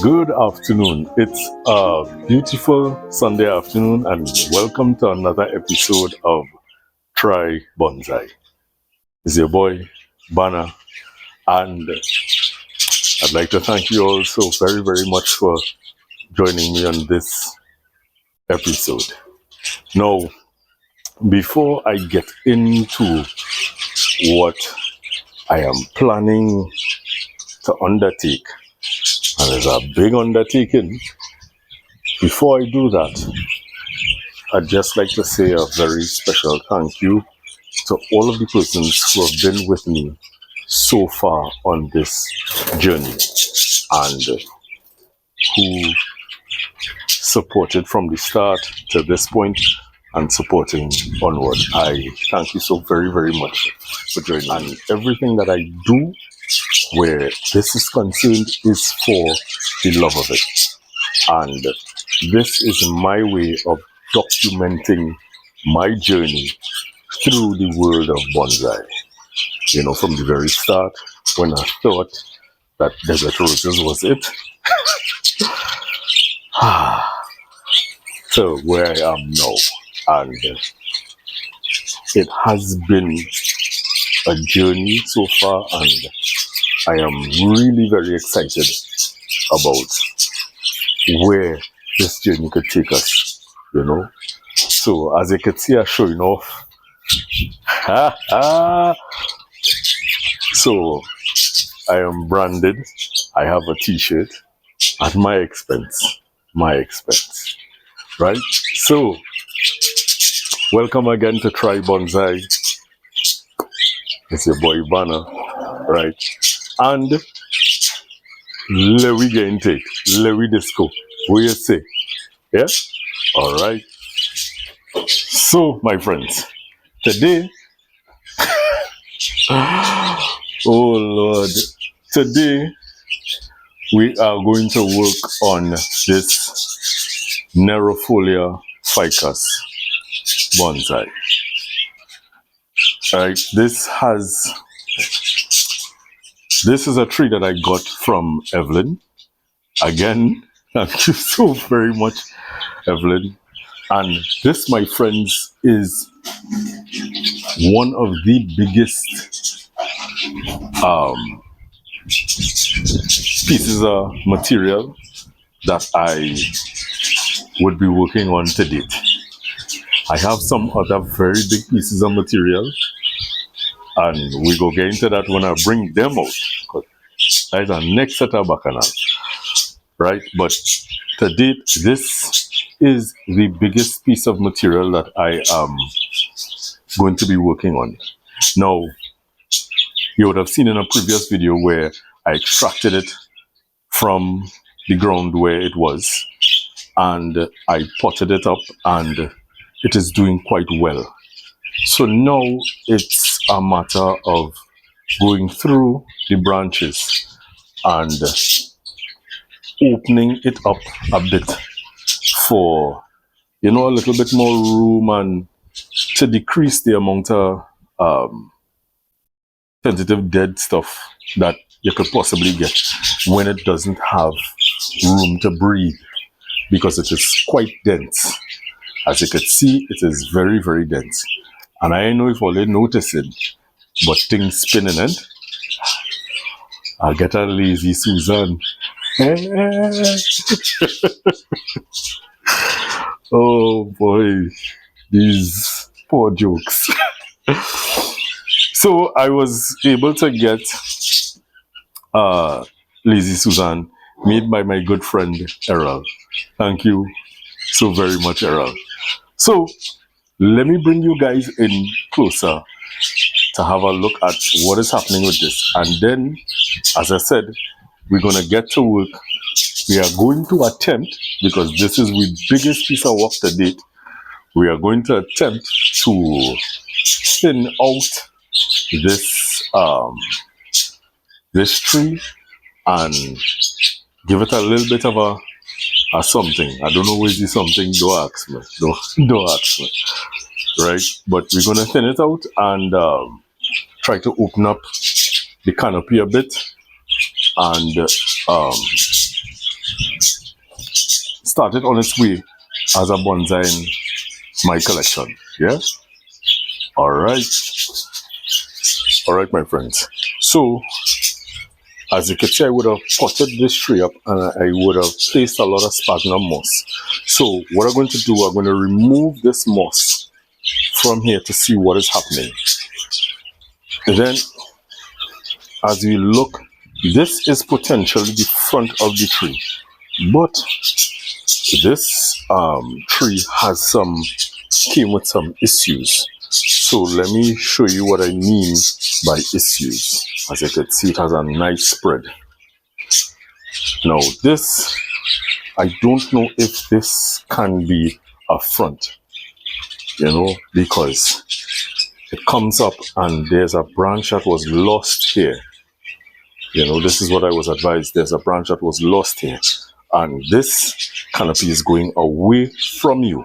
Good afternoon. It's a beautiful Sunday afternoon, and welcome to another episode of Try Bonsai. It's your boy, Banner, and I'd like to thank you all so very, very much for joining me on this episode. Now, before I get into what I am planning to undertake, and it's a big undertaking, before I do that, I'd just like to say a very special thank you to all of the persons who have been with me so far on this journey and who supported from the start to this point and supporting onward. I thank you so very, very much for joining. And everything that I do where this is concerned is for the love of it. And this is my way of documenting my journey through the world of bonsai. You know, from the very start, when I thought that desert roses was it, to where I am now. And it has been a journey so far, and I am really very excited about where this journey could take us, you know. So as you can see, I'm showing off. So I am branded. I have a t-shirt at my expense, right? So welcome again to Try Bonsai. It's your boy Banner, right? And let we get into it. Let we disco. What you say? Yeah? All right. So, my friends, today, oh Lord, today we are going to work on this Neriifolia Ficus bonsai. Right, this is a tree that I got from Evelyn. Again, thank you so very much, Evelyn. And this, my friends, is one of the biggest pieces of material that I would be working on to date. I have some other very big pieces of material, and we go get into that when I bring them out. That's our next set of bacchanal, right? But to date, this is the biggest piece of material that I am going to be working on. Now, you would have seen in a previous video where I extracted it from the ground where it was, and I potted it up, and it is doing quite well. So now it's a matter of going through the branches and opening it up a bit for, you know, a little bit more room and to decrease the amount of sensitive dead stuff that you could possibly get when it doesn't have room to breathe, because it is quite dense. As you can see, it is very, very dense. And I don't know if all you notice it, but things spinning it. I'll get a lazy Susan. Oh boy, these poor jokes. So I was able to get Lazy Susan made by my good friend Errol. Thank you so very much, Errol. So let me bring you guys in closer to have a look at what is happening with this. And then, as I said, we're going to get to work. We are going to attempt, because this is the biggest piece of work to date, we are going to attempt to thin out this this tree and give it a little bit of a something. I don't know where's the something, don't ask me. Don't ask me. Right? But we're gonna thin it out and try to open up the canopy a bit and start it on its way as a bonsai in my collection. Yeah? Alright, my friends. So, as you can see, I would have potted this tree up and I would have placed a lot of sphagnum moss. So, what I'm going to do, I'm going to remove this moss from here to see what is happening. And then, as we look, this is potentially the front of the tree. But this tree came with some issues. So let me show you what I mean by issues. As you can see, it has a nice spread. Now this, I don't know if this can be a front, because it comes up and there's a branch that was lost here. This is what I was advised. There's a branch that was lost here. And this canopy is going away from you.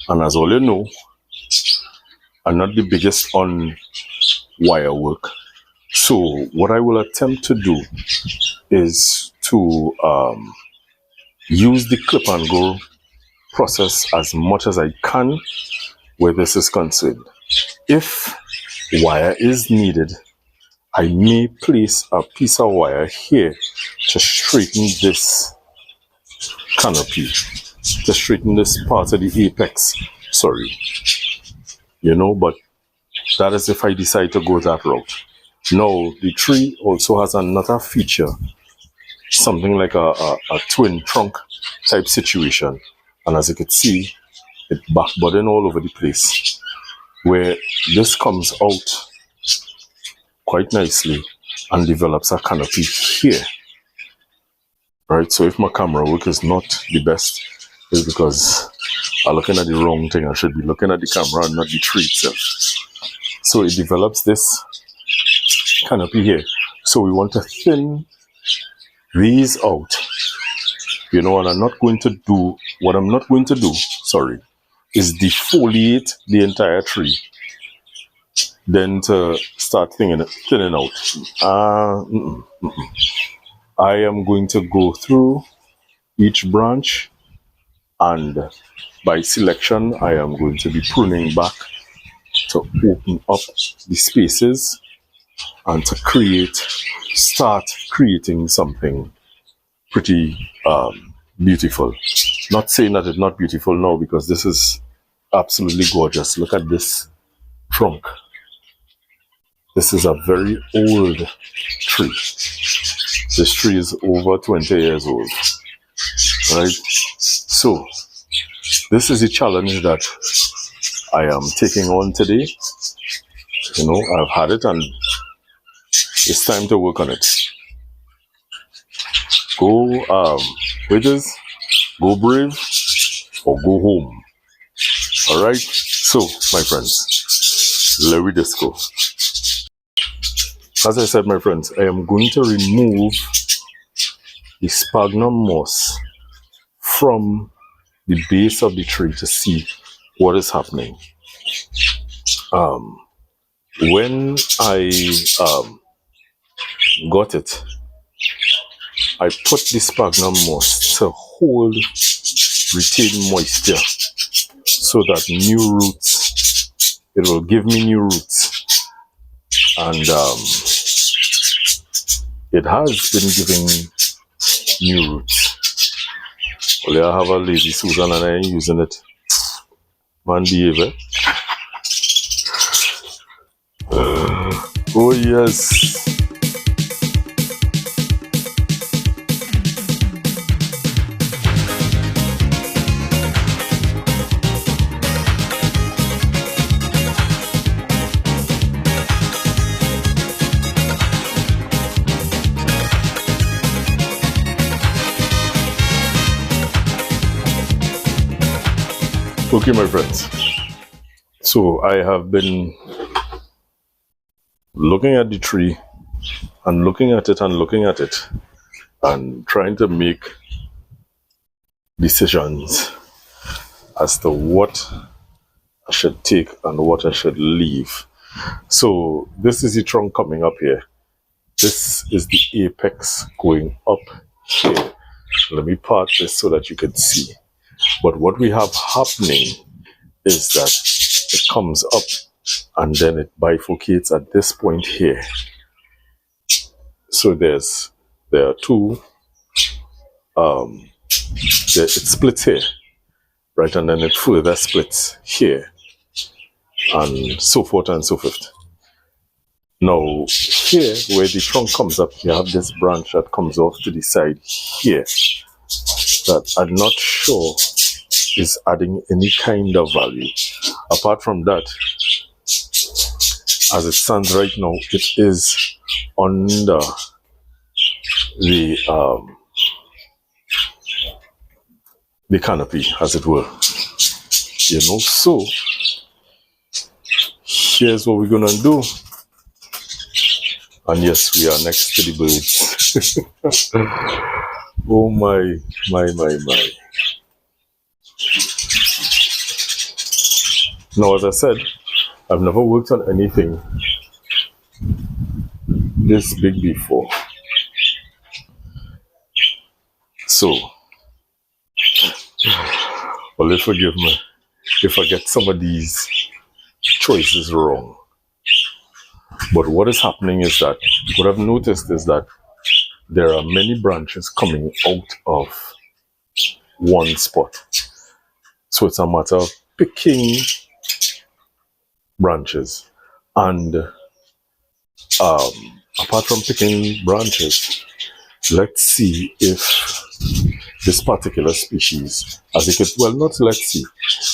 And as all you know, I'm not the biggest on wire work. So what I will attempt to do is to use the clip and go process as much as I can where this is concerned. If wire is needed, I may place a piece of wire here to straighten this canopy, to straighten this part of the apex, but that is if I decide to go that route. Now, the tree also has another feature, something like a twin trunk type situation, and as you can see, it backbudding all over the place, where this comes out quite nicely and develops a canopy here. Right, so if my camera work is not the best, it's because I'm looking at the wrong thing. I should be looking at the camera and not the tree itself. So it develops this canopy here. So we want to thin these out, and what I'm not going to do, is defoliate the entire tree, then to start thinning out. I am going to go through each branch, and by selection I am going to be pruning back to open up the spaces and to start creating something pretty beautiful. Not saying that it's not beautiful now, because this is absolutely gorgeous. Look at this trunk. This is a very old tree. This tree is over 20 years old, right? So this is a challenge that I am taking on today. I've had it and it's time to work on it. Go, waiters, go brave or go home. All right. So, my friends, let me just go. As I said, my friends, I am going to remove the sphagnum moss from the base of the tree to see what is happening. When I got it, I put the sphagnum moss to retain moisture, so that it will give me new roots. And it has been giving new roots. Well, I have a lazy Susan and I ain't using it. Man, behavior. Oh yes. Okay, my friends, so I have been looking at the tree and looking at it and trying to make decisions as to what I should take and what I should leave. So this is the trunk coming up here. This is the apex going up here. Let me part this so that you can see. But what we have happening is that it comes up and then it bifurcates at this point here. So there are two, it splits here, right, and then it further splits here, and so forth and so forth. Now here, where the trunk comes up, you have this branch that comes off to the side here that I'm not sure is adding any kind of value. Apart from that, as it stands right now, it is under the canopy, as it were. You know, so here's what we're gonna do. And yes, we are next to the birds. Oh my. Now, as I said, I've never worked on anything this big before. So, well, forgive me if I get some of these choices wrong. But what is happening is that, what I've noticed is that there are many branches coming out of one spot. So it's a matter of picking branches. And apart from picking branches, let's see if this particular species, as it could, well, not let's see,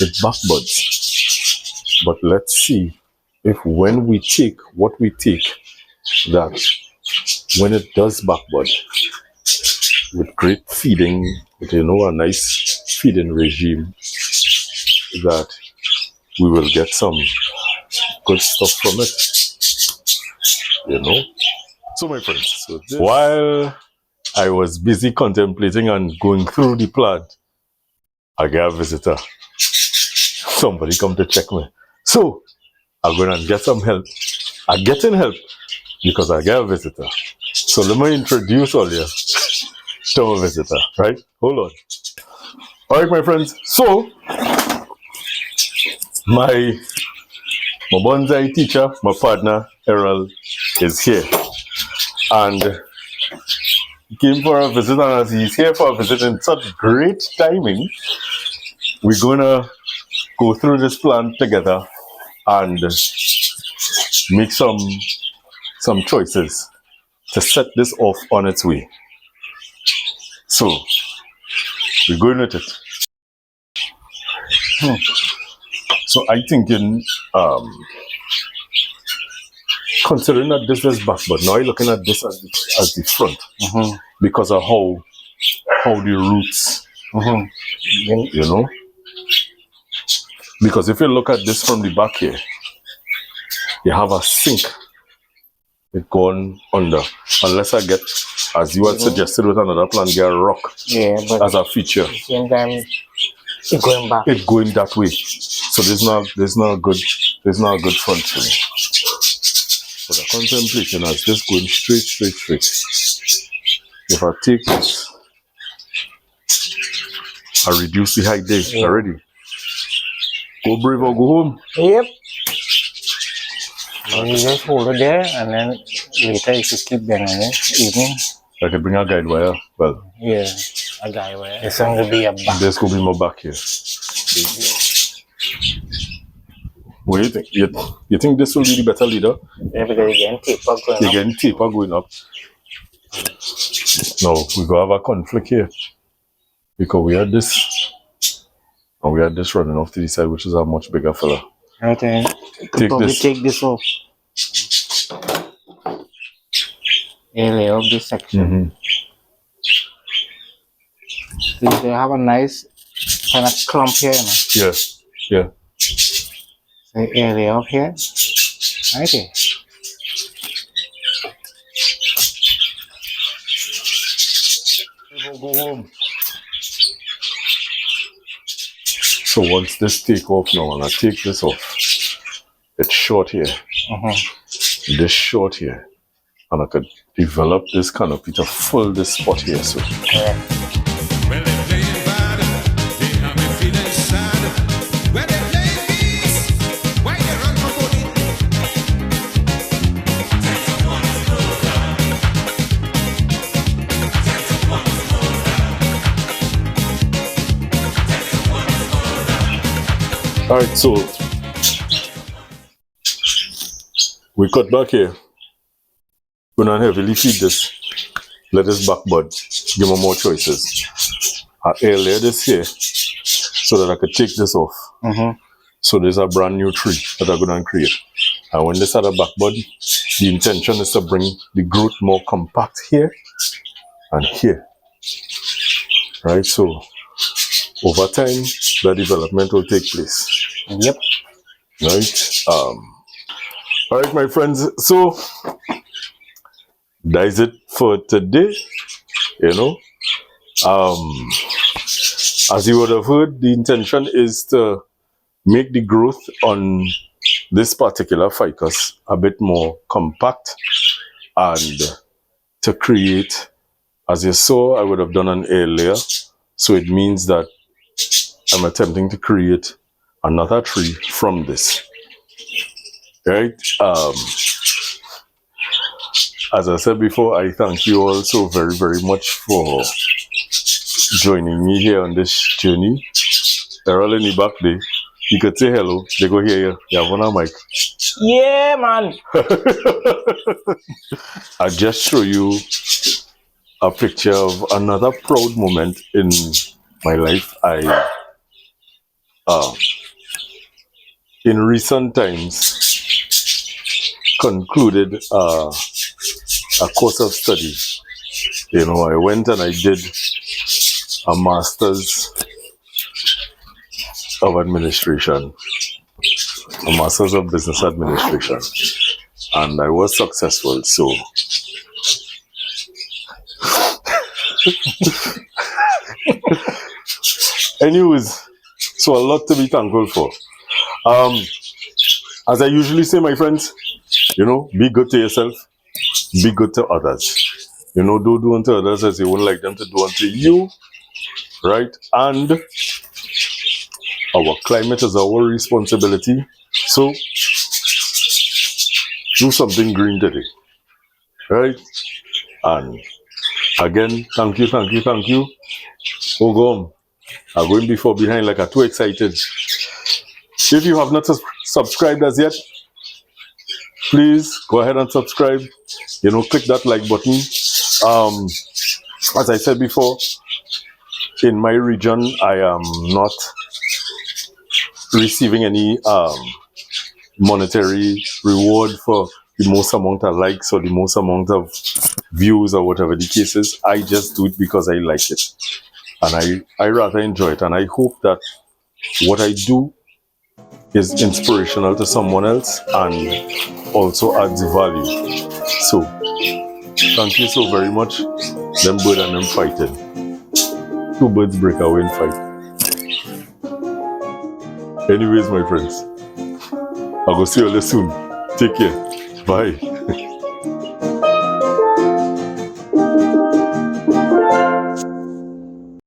it backbuds. But let's see if when we take what we take, that when it does backbud, with great feeding, with, you know, a nice feeding regime, that we will get some good stuff from it, you know. So my friends, while I was busy contemplating and going through the plant, I got a visitor. Somebody come to check me. So I'm going to get some help. I'm getting help because I got a visitor. So let me introduce all you to my visitor, right? Hold on. All right, my friends. So my bonsai teacher, my partner, Errol, is here. And he came for a visit, and as he's here for a visit in such great timing, we're going to go through this plant together and make some choices to set this off on its way. So we're going with it. So I think considering that this is back, but now you're looking at this as the front, because of how the roots, you know. Because if you look at this from the back here, you have a sink. It gone under, unless I get, as you had suggested with another plant, get a rock, but as a feature. Same time, it's going back. It's going that way. So there's not a good front to me. But the contemplation is just going straight. If I take this, I reduce the height there already. Go brave or go home. Yep. You just hold it there, and then later you should keep bending it, evening. I can bring a guide wire. Well, yeah, a guide wire. This one will be a back. This could be my back here. What do you think? You think this will be the better leader? Yeah, because you're getting taper going up. No, we're going to have a conflict here. Because we had this, and we had this running off to the side, which is a much bigger fella. Okay. Take this off. Yeah, lay off this section. They have a nice kind of clump here, you know? Yeah. So lay off here. Okay. Go home. So once this take off now, and I take this off, it's short here. this short here, and I could develop this canopy to fill this spot here. So Yeah. When they playing bad, they have me feeling sad. When they play peace, why they run from body? all right, so we cut back here. We're not heavily feed this. Let this back bud. Give them more choices. I air this here so that I could take this off. So there's a brand new tree that I'm going to create. And when this had a back bud, the intention is to bring the growth more compact here and here. Right? So over time, the development will take place. Yep. Right? All right, my friends. So that's it for today. You know, as you would have heard, the intention is to make the growth on this particular ficus a bit more compact and to create, as you saw, I would have done an air layer. So it means that I'm attempting to create another tree from this. Right? As I said before, I thank you all so very, very much for joining me here on this journey. They're all in the back there. You could say hello. They go hear you. You have one on mic. Yeah, man. I'll just show you a picture of another proud moment in my life. In recent times, concluded a course of study. You know, I went and I did a master's of administration, a master's of business administration, and I was successful. So anyways, so a lot to be thankful for. As I usually say, my friends, you know, be good to yourself, be good to others. You know, don't do unto others as you would like them to do unto you, right? And our climate is our responsibility. So do something green today, right? And again, thank you. Oh, go on. I'm going before behind like I'm too excited. If you have not subscribed as yet, please go ahead and subscribe. You know, click that like button. As I said before, in my region, I am not receiving any monetary reward for the most amount of likes or the most amount of views or whatever the case is. I just do it because I like it. And I rather enjoy it. And I hope that what I do is inspirational to someone else and also adds value. So, thank you so very much. Them bird and them fighting. Two birds break away and fight. Anyways, my friends, I'll go see you all soon. Take care. Bye.